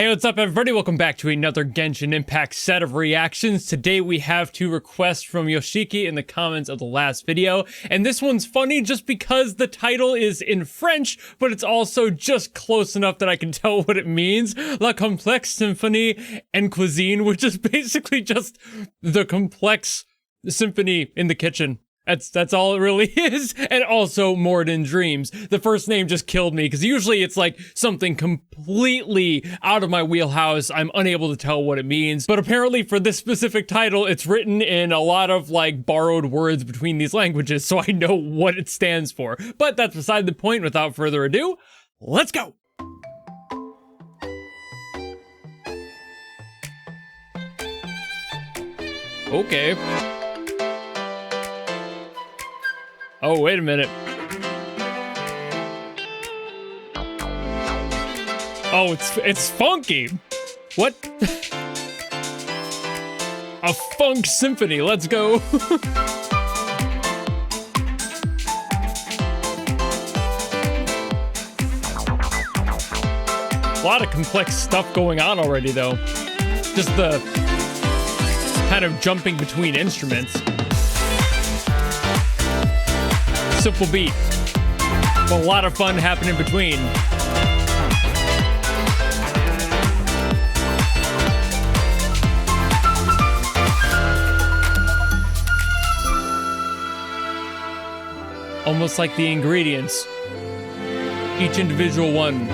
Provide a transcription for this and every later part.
Hey, what's up everybody? Welcome back to another Genshin Impact set of reactions. Today we have two requests from Yoshiki in the comments of the last video. And this one's funny just because the title is in French, but it's also just close enough that I can tell what it means. La complexe symphonie and cuisine, which is basically just the complex symphony in the kitchen. That's all it really is. And also more than dreams. The first name just killed me because usually it's like something completely out of my wheelhouse. I'm unable to tell what it means. But apparently for this specific title, it's written in a lot of like borrowed words between these languages, so I know what it stands for. But that's beside the point. Without further ado, let's go. Okay. Oh, wait a minute. Oh, it's funky. What? A funk symphony, let's go. A lot of complex stuff going on already, though. Just the kind of jumping between instruments. Simple beat, but a lot of fun happening in between. Almost like the ingredients, each individual one.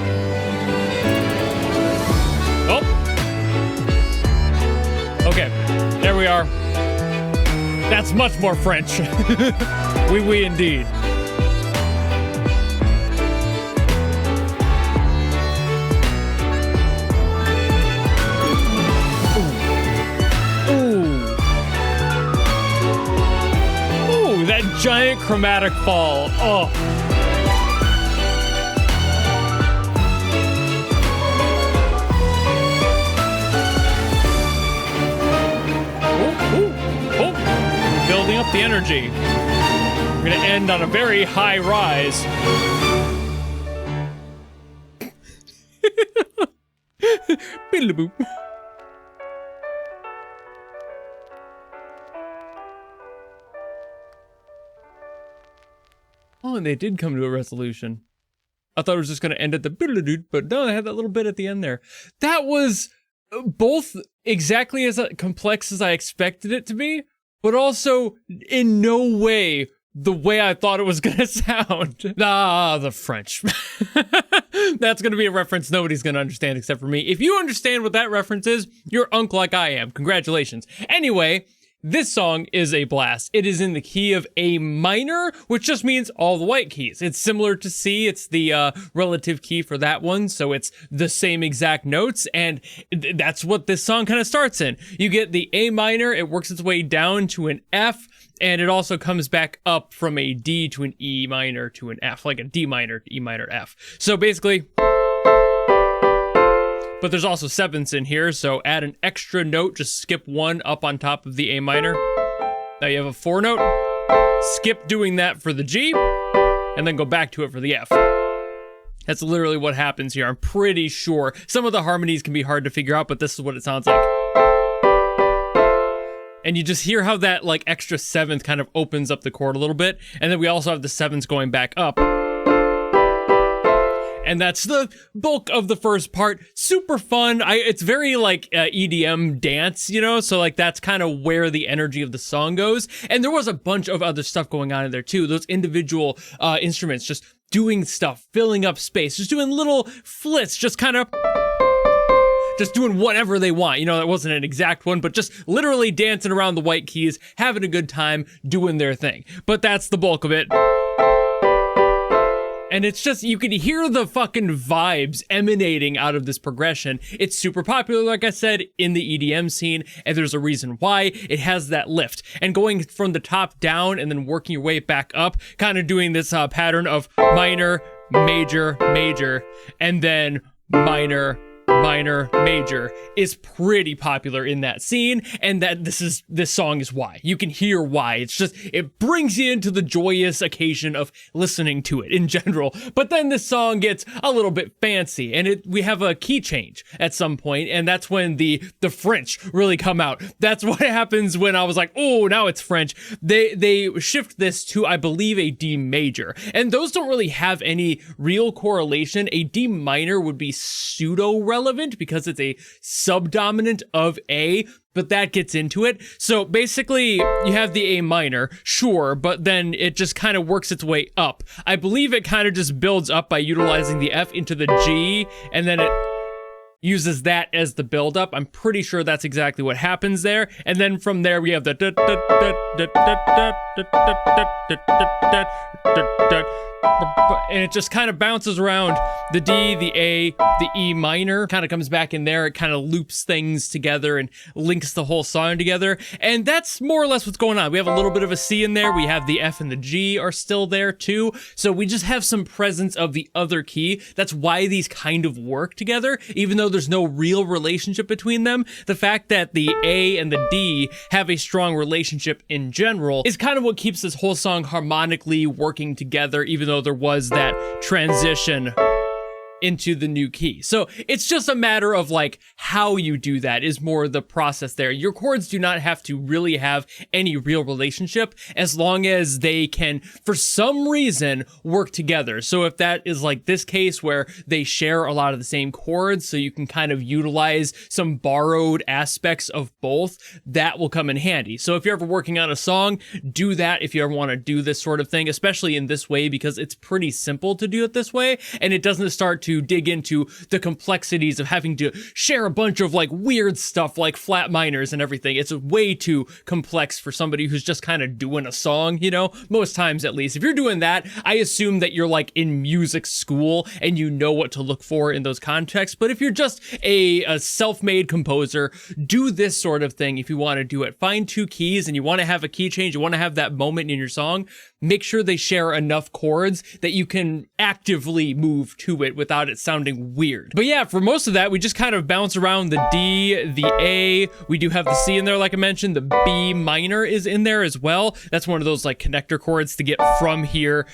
Oh, okay, there we are. That's much more French. Oui, indeed. Ooh, that giant chromatic fall. Oh. Building up the energy. We're gonna end on a very high rise. Biddle-boop. Oh, and they did come to a resolution. I thought it was just gonna end at the biddle-doot, but no, they had that little bit at the end there. That was both exactly as complex as I expected it to be, but also in no way the way I thought it was gonna sound. Ah, the French. That's gonna be a reference nobody's gonna understand except for me. If you understand what that reference is, you're unk like I am. Congratulations. Anyway, this song is a blast. It is in the key of A minor, which just means all the white keys. It's similar to C. It's the relative key for that one, so it's the same exact notes, and that's what this song kind of starts in. You get the A minor, it works its way down to an F, and it also comes back up from a D to an E minor to an F, like a D minor to E minor F. So basically, but there's also sevenths in here, so add an extra note, just skip one up on top of the A minor. Now you have a 4 note, skip doing that for the G, and then go back to it for the F. That's literally what happens here, I'm pretty sure. Some of the harmonies can be hard to figure out, but this is what it sounds like. And you just hear how that like extra seventh kind of opens up the chord a little bit, and then we also have the sevenths going back up. And that's the bulk of the first part. Super fun. It's very like EDM dance, you know? So like that's kind of where the energy of the song goes. And there was a bunch of other stuff going on in there too. Those individual instruments just doing stuff, filling up space, just doing little flits, just kind of just doing whatever they want. You know, that wasn't an exact one, but just literally dancing around the white keys, having a good time, doing their thing. But that's the bulk of it. And it's just, you can hear the fucking vibes emanating out of this progression. It's super popular, like I said, in the EDM scene, and there's a reason why. It has that lift. And going from the top down and then working your way back up, kind of doing this pattern of minor, major, major, and then minor, minor, major is pretty popular in that scene, and that this song is why. You can hear why. It's just, it brings you into the joyous occasion of listening to it in general. But then this song gets a little bit fancy, and we have a key change at some point, and that's when the French really come out. That's what happens when I was like, oh, now it's French. They shift this to, I believe, a D major, and those don't really have any real correlation. A D minor would be pseudo relevant because it's a subdominant of A, but that gets into it. So basically you have the A minor, sure, but then it just kind of works its way up. I believe it kind of just builds up by utilizing the F into the G, and then it uses that as the build up. I'm pretty sure that's exactly what happens there. And then from there we have the and it just kind of bounces around the D, the A, the E minor, kind of comes back in there. It kind of loops things together and links the whole song together. And that's more or less what's going on. We have a little bit of a C in there. We have the F and the G are still there too. So we just have some presence of the other key. That's why these kind of work together, even though there's no real relationship between them. The fact that the A and the D have a strong relationship in general is kind of what keeps this whole song harmonically working together, even though there was that transition into the new key. So it's just a matter of like how you do that is more the process there. Your chords do not have to really have any real relationship as long as they can, for some reason, work together. So if that is like this case where they share a lot of the same chords, so you can kind of utilize some borrowed aspects of both, that will come in handy. So if you're ever working on a song, do that if you ever want to do this sort of thing, especially in this way, because it's pretty simple to do it this way, and it doesn't start to dig into the complexities of having to share a bunch of like weird stuff like flat minors and everything. It's way too complex for somebody who's just kind of doing a song, you know, most times at least. If you're doing that, I assume that you're like in music school and you know what to look for in those contexts. But if you're just a self-made composer, do this sort of thing if you want to do it. Find two keys and you want to have a key change, you want to have that moment in your song, make sure they share enough chords that you can actively move to it without it sounding weird. But yeah, for most of that, we just kind of bounce around the D, the A, we do have the C in there like I mentioned, the B minor is in there as well. That's one of those like connector chords to get from here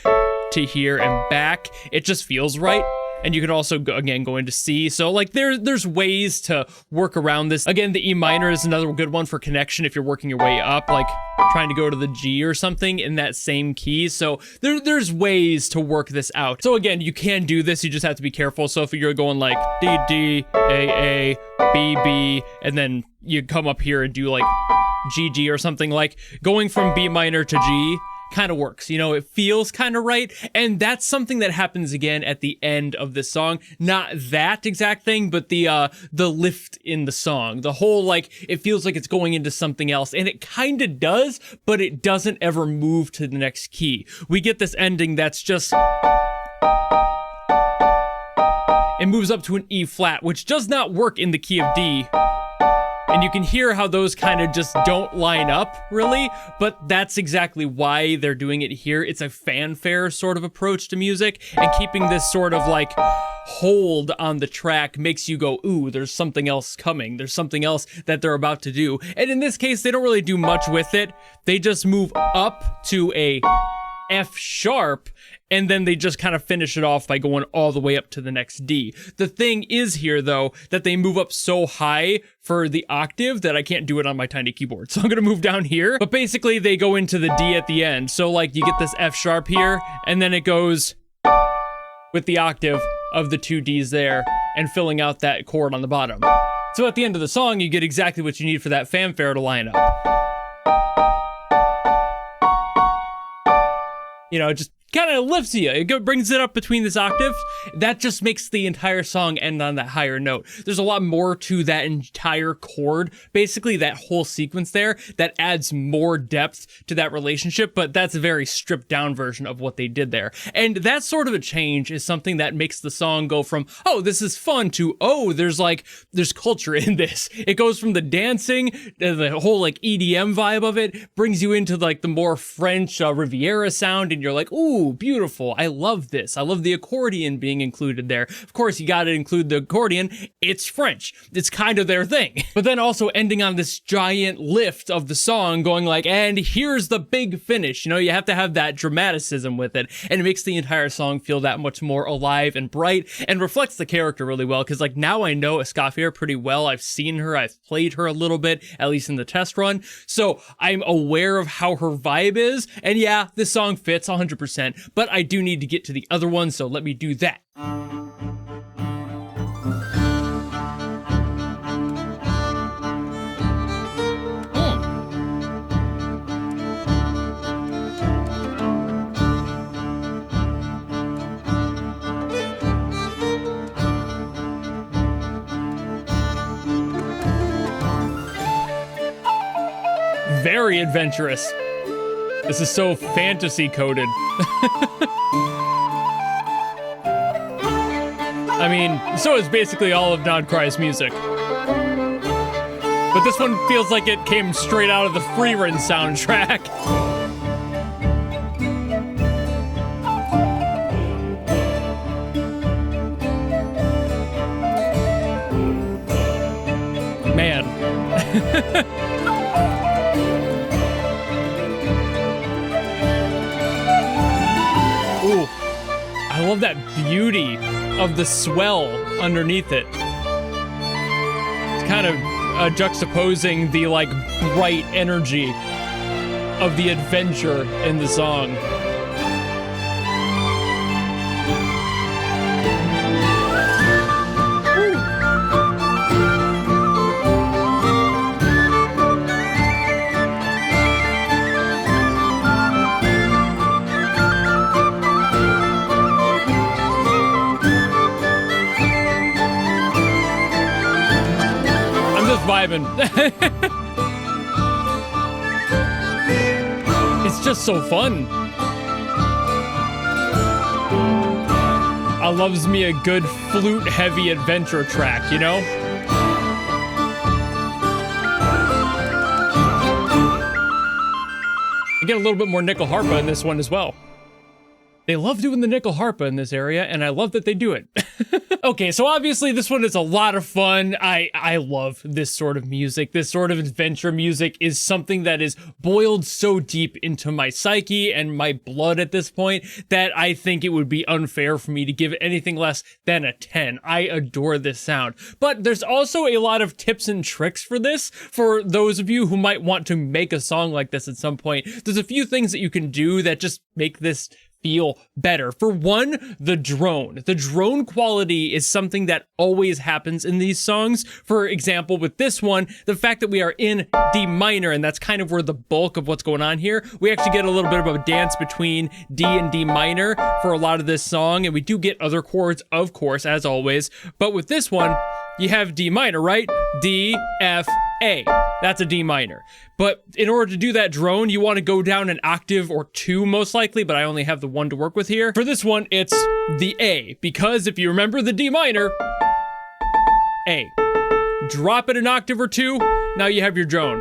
to here and back. It just feels right. And you can also go into C. So like there's ways to work around this. Again, the E minor is another good one for connection if you're working your way up, like trying to go to the G or something in that same key. So there's ways to work this out. So again, you can do this, you just have to be careful. So if you're going like D, D, A, B, B, and then you come up here and do like G, G or something, like going from B minor to G kind of works, you know, it feels kind of right. And that's something that happens again at the end of the song. Not that exact thing, but the lift in the song, the whole, like, it feels like it's going into something else, and it kind of does, but it doesn't ever move to the next key. We get this ending that's just, it moves up to an E flat, which does not work in the key of D. And you can hear how those kind of just don't line up, really, but that's exactly why they're doing it here. It's a fanfare sort of approach to music, and keeping this sort of like hold on the track makes you go, ooh, there's something else coming. There's something else that they're about to do. And in this case, they don't really do much with it. They just move up to a F sharp, and then they just kind of finish it off by going all the way up to the next D. The thing is here, though, that they move up so high for the octave that I can't do it on my tiny keyboard. So I'm gonna move down here, but basically they go into the D at the end. So like you get this F sharp here, and then it goes with the octave of the two Ds there and filling out that chord on the bottom. So at the end of the song, you get exactly what you need for that fanfare to line up. You know, it just kind of lifts you. It brings it up between this octave. That just makes the entire song end on that higher note. There's a lot more to that entire chord, basically that whole sequence there, that adds more depth to that relationship, but that's a very stripped down version of what they did there. And that sort of a change is something that makes the song go from, oh, this is fun, to, oh, there's culture in this. It goes from the dancing, the whole like EDM vibe of it, brings you into like the more French Riviera sound, and you're like, ooh, ooh, beautiful. I love this. I love the accordion being included there. Of course, you got to include the accordion. It's French. It's kind of their thing. But then also ending on this giant lift of the song going like, and here's the big finish. You know, you have to have that dramaticism with it. And it makes the entire song feel that much more alive and bright and reflects the character really well. Because like now I know Escoffier pretty well. I've seen her. I've played her a little bit, at least in the test run. So I'm aware of how her vibe is. And yeah, this song fits 100%. But I do need to get to the other one. So let me do that. Very adventurous. This is so fantasy coded. I mean, so is basically all of Nodcry's music. But this one feels like it came straight out of the Freerun soundtrack. Man. Ooh, I love that beauty of the swell underneath it. It's kind of juxtaposing the like bright energy of the adventure in the song. Vibing. It's just so fun. I loves me a good flute heavy adventure track, you know? I get a little bit more nickel harpa in this one as well. They love doing the nickel harpa in this area, and I love that they do it. Okay, so obviously this one is a lot of fun. I love this sort of music. This sort of adventure music is something that is boiled so deep into my psyche and my blood at this point that I think it would be unfair for me to give it anything less than a 10. I adore this sound. But there's also a lot of tips and tricks for this, for those of you who might want to make a song like this at some point. There's a few things that you can do that just make this feel better. For one, the drone. The drone quality is something that always happens in these songs. For example, with this one, the fact that we are in D minor, and that's kind of where the bulk of what's going on here, we actually get a little bit of a dance between D and D minor for a lot of this song, and we do get other chords, of course, as always. But with this one, you have D minor, right? D, F, A. That's a D minor. But in order to do that drone, you want to go down an octave or two, most likely, but I only have the one to work with here. For this one, it's the A, because if you remember the D minor, A. Drop it an octave or two, now you have your drone.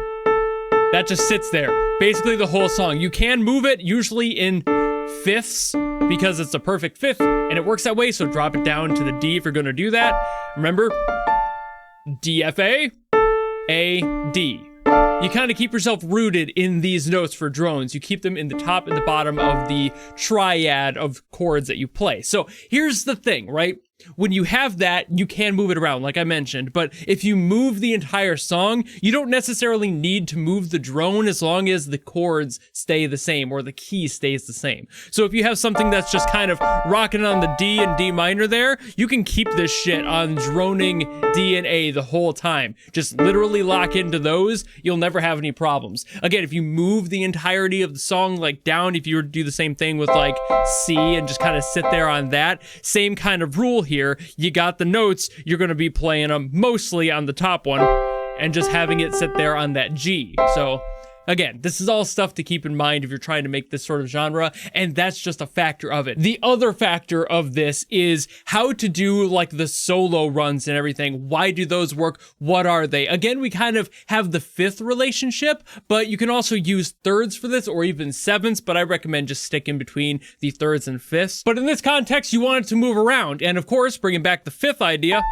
That just sits there, basically the whole song. You can move it, usually in fifths, because it's a perfect fifth, and it works that way, so drop it down to the D if you're gonna do that. Remember, DFA, A, D. You kind of keep yourself rooted in these notes for drones. You keep them in the top and the bottom of the triad of chords that you play. So here's the thing, right? When you have that, you can move it around, like I mentioned, but if you move the entire song, you don't necessarily need to move the drone as long as the chords stay the same or the key stays the same. So if you have something that's just kind of rocking on the D and D minor there, you can keep this shit on droning D and A the whole time. Just literally lock into those, you'll never have any problems. Again, if you move the entirety of the song like down, if you were to do the same thing with like C and just kind of sit there on that, same kind of rule here. You got the notes, you're going to be playing them mostly on the top one and just having it sit there on that G. So Again, this is all stuff to keep in mind if you're trying to make this sort of genre, and that's just a factor of it. The other factor of this is how to do like the solo runs and everything. Why do those work? What are they? Again, we kind of have the fifth relationship, but you can also use thirds for this or even sevenths, but I recommend just sticking between the thirds and fifths. But in this context, you want it to move around. And of course, bringing back the fifth idea,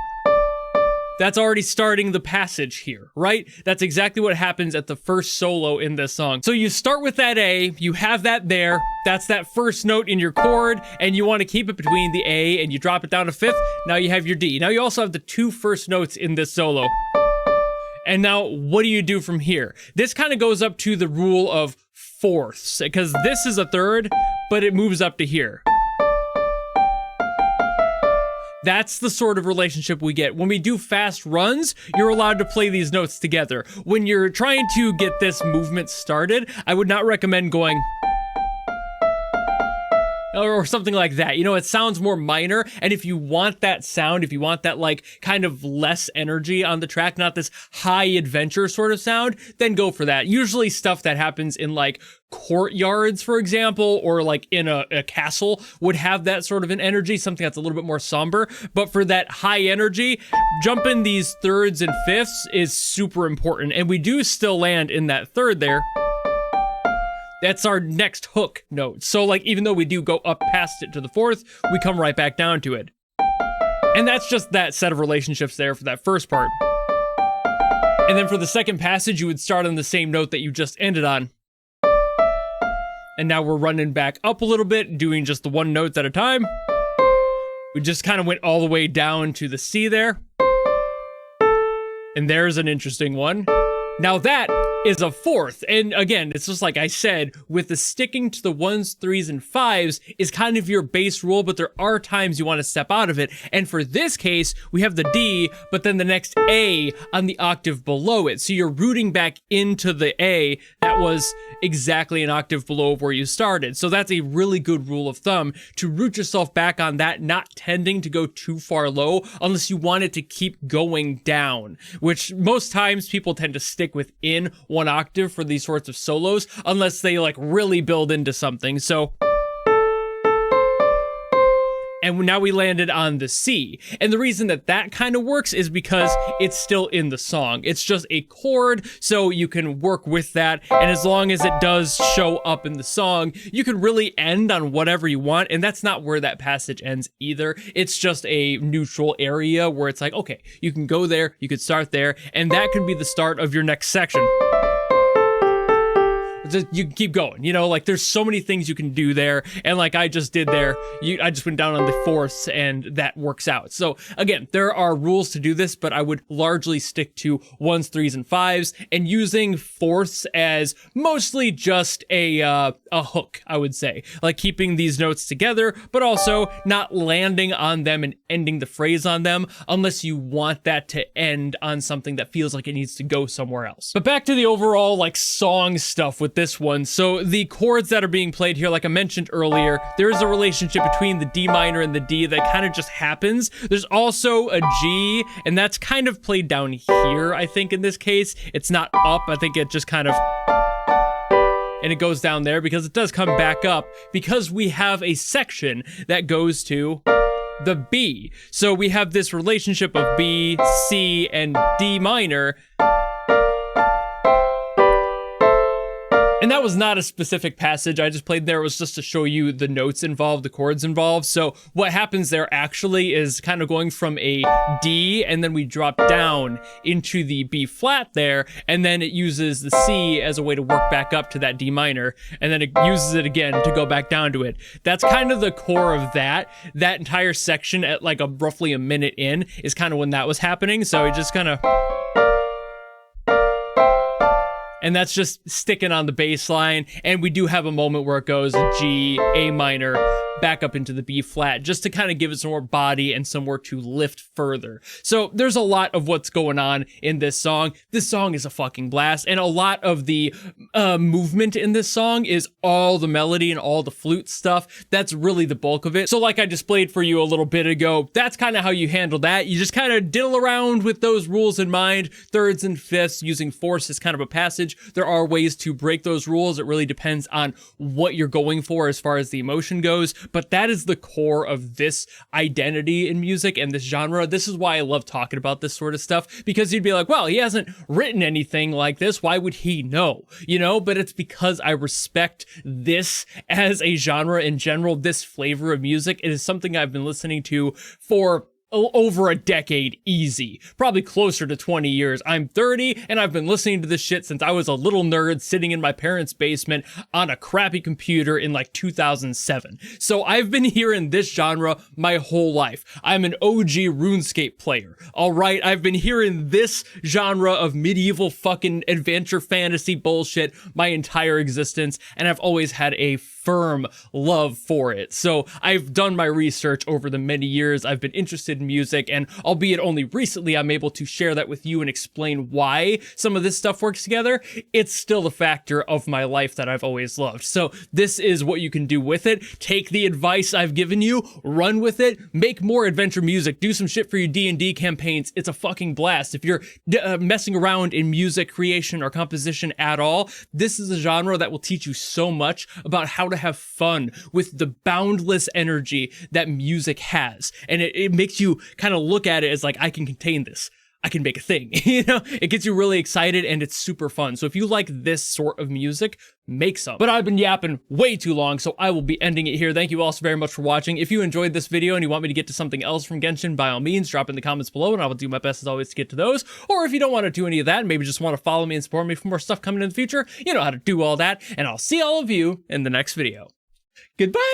that's already starting the passage here, right? That's exactly what happens at the first solo in this song. So you start with that A, you have that there, that's that first note in your chord, and you want to keep it between the A and you drop it down to fifth, now you have your D. Now you also have the two first notes in this solo. And now what do you do from here? This kind of goes up to the rule of fourths, because this is a third, but it moves up to here. That's the sort of relationship we get. When we do fast runs, you're allowed to play these notes together. When you're trying to get this movement started, I would not recommend going or something like that. You know, it sounds more minor, and if you want that sound, if you want that like kind of less energy on the track, not this high adventure sort of sound, then go for that. Usually stuff that happens in like courtyards, for example, or like in a castle would have that sort of an energy, something that's a little bit more somber. But for that high energy, jumping these thirds and fifths is super important, and we do still land in that third there. That's our next hook note. So like, even though we do go up past it to the fourth, we come right back down to it. And that's just that set of relationships there for that first part. And then for the second passage, you would start on the same note that you just ended on. And now we're running back up a little bit, doing just the one note at a time. We just kind of went all the way down to the C there. And there's an interesting one. Now that is a fourth. And again, it's just like I said, with the sticking to the ones, threes, and fives is kind of your base rule, but there are times you want to step out of it. And for this case, we have the D, but then the next A on the octave below it. So you're rooting back into the A that was exactly an octave below where you started. So that's a really good rule of thumb, to root yourself back on that, not tending to go too far low unless you want it to keep going down, which most times people tend to stick within one octave for these sorts of solos unless they like really build into something. So and now we landed on the C. And the reason that that kind of works is because it's still in the song. It's just a chord, so you can work with that. And as long as it does show up in the song, you can really end on whatever you want. And that's not where that passage ends either. It's just a neutral area where it's like, okay, you can go there, you could start there, and that can be the start of your next section. You can keep going, you know, like there's so many things you can do there, and like I just did there, I just went down on the fourths and that works out. So again, there are rules to do this, but I would largely stick to ones, threes, and fives, and using fourths as mostly just a hook, I would say, like keeping these notes together, but also not landing on them and ending the phrase on them unless you want that to end on something that feels like it needs to go somewhere else. But back to the overall like song stuff with this one. So the chords that are being played here, like I mentioned earlier, there is a relationship between the D minor and the D that kind of just happens. There's also a G, and that's kind of played down here, I think, in this case. It's not up. I think it just kind of, and it goes down there because it does come back up because we have a section that goes to the B. So we have this relationship of B, C, and D minor. And that was not a specific passage I just played there. It was just to show you the notes involved, the chords involved. So what happens there actually is kind of going from a D, and then we drop down into the B flat there, and then it uses the C as a way to work back up to that D minor, and then it uses it again to go back down to it. That's kind of the core of that. That entire section at like roughly a minute in is kind of when that was happening. So it just kind of, and that's just sticking on the bass line. And we do have a moment where it goes G, A minor, back up into the B flat, just to kind of give it some more body and somewhere to lift further. So there's a lot of what's going on in this song. This song is a fucking blast, and a lot of the movement in this song is all the melody and all the flute stuff. That's really the bulk of it. So like I displayed for you a little bit ago, that's kind of how you handle that. You just kind of diddle around with those rules in mind, thirds and fifths, using fourths as kind of a passage. There are ways to break those rules. It really depends on what you're going for as far as the emotion goes, but that is the core of this identity in music and this genre. This is why I love talking about this sort of stuff, because you'd be like, well, he hasn't written anything like this. Why would he know? You know, but it's because I respect this as a genre in general, this flavor of music. It is something I've been listening to for over a decade, easy. Probably closer to 20 years. I'm 30 and I've been listening to this shit since I was a little nerd sitting in my parents' basement on a crappy computer in like 2007. So I've been hearing this genre my whole life. I'm an OG RuneScape player. All right, I've been hearing this genre of medieval fucking adventure fantasy bullshit my entire existence, and I've always had a firm love for it. So I've done my research over the many years I've been interested in music, and albeit only recently I'm able to share that with you and explain why some of this stuff works together, it's still a factor of my life that I've always loved. So this is what you can do with it. Take the advice I've given you, run with it, make more adventure music, do some shit for your D&D campaigns. It's a fucking blast. If you're messing around in music creation or composition at all, this is a genre that will teach you so much about how to have fun with the boundless energy that music has. And it makes you kind of look at it as like, I can contain this. I can make a thing, you know? It gets you really excited and it's super fun. So if you like this sort of music, make some. But I've been yapping way too long, so I will be ending it here. Thank you all so very much for watching. If you enjoyed this video and you want me to get to something else from Genshin, by all means, drop in the comments below and I will do my best as always to get to those. Or if you don't want to do any of that, maybe just want to follow me and support me for more stuff coming in the future, you know how to do all that. And I'll see all of you in the next video. Goodbye!